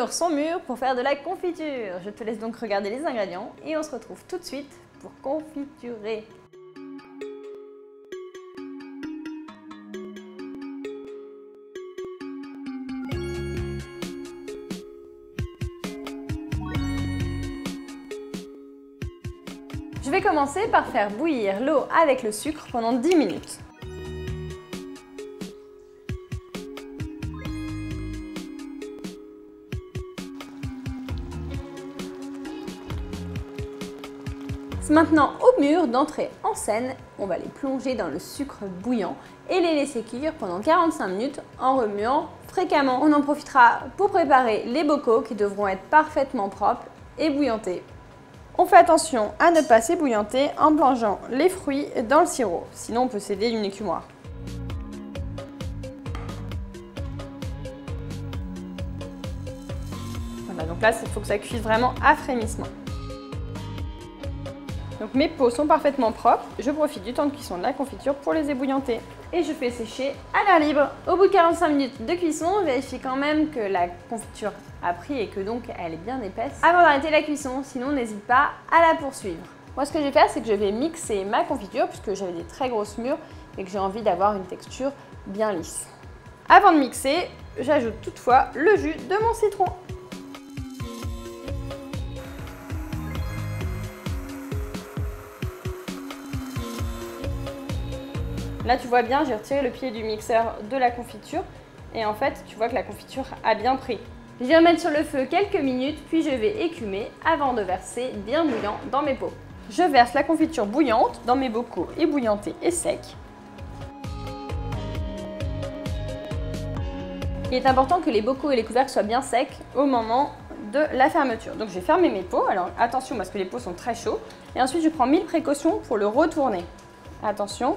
mûrs sont mûrs pour faire de la confiture. Je te laisse donc regarder les ingrédients et on se retrouve tout de suite pour confiturer. Je vais commencer par faire bouillir l'eau avec le sucre pendant 10 minutes. C'est maintenant aux mûres d'entrer en scène. On va les plonger dans le sucre bouillant et les laisser cuire pendant 45 minutes en remuant fréquemment. On en profitera pour préparer les bocaux qui devront être parfaitement propres et bouillantés. On fait attention à ne pas s'ébouillanter en plongeant les fruits dans le sirop, sinon on peut céder d'une écumoire. Voilà, donc là il faut que ça cuise vraiment à frémissement. Donc mes pots sont parfaitement propres, je profite du temps de cuisson de la confiture pour les ébouillanter. Et je fais sécher à l'air libre. Au bout de 45 minutes de cuisson, vérifie quand même que la confiture a pris et que donc elle est bien épaisse avant d'arrêter la cuisson, sinon n'hésite pas à la poursuivre. Moi ce que je vais faire, c'est que je vais mixer ma confiture puisque j'avais des très grosses mûres et que j'ai envie d'avoir une texture bien lisse. Avant de mixer, j'ajoute toutefois le jus de mon citron. Là, tu vois bien, j'ai retiré le pied du mixeur de la confiture et en fait, tu vois que la confiture a bien pris. Je vais remettre sur le feu quelques minutes, puis je vais écumer avant de verser bien bouillant dans mes pots. Je verse la confiture bouillante dans mes bocaux ébouillantés et secs. Il est important que les bocaux et les couvercles soient bien secs au moment de la fermeture. Donc je vais fermer mes pots, alors attention parce que les pots sont très chauds. Et ensuite, je prends 1000 précautions pour le retourner. Attention.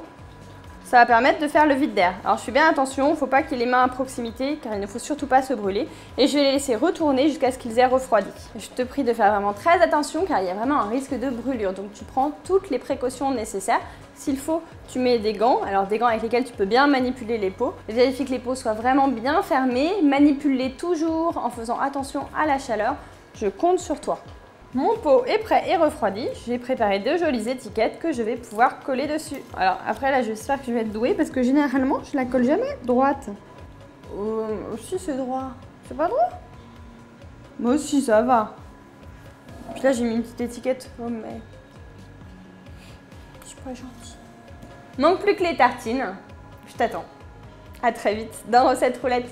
Ça va permettre de faire le vide d'air. Alors je fais bien attention, il ne faut pas qu'il y ait les mains à proximité car il ne faut surtout pas se brûler. Et je vais les laisser retourner jusqu'à ce qu'ils aient refroidi. Je te prie de faire vraiment très attention car il y a vraiment un risque de brûlure. Donc tu prends toutes les précautions nécessaires. S'il faut, tu mets des gants. Alors des gants avec lesquels tu peux bien manipuler les pots. Vérifie que les pots soient vraiment bien fermés. Manipule-les toujours en faisant attention à la chaleur. Je compte sur toi. Mon pot est prêt et refroidi. J'ai préparé 2 jolies étiquettes que je vais pouvoir coller dessus. Alors après là, j'espère que je vais être douée parce que généralement, je la colle jamais droite. Si c'est droit. C'est pas droit? Moi aussi, ça va. Puis là, j'ai mis une petite étiquette. Oh mais... je suis pas gentille. Manque plus que les tartines. Je t'attends. À très vite dans Recette Roulette.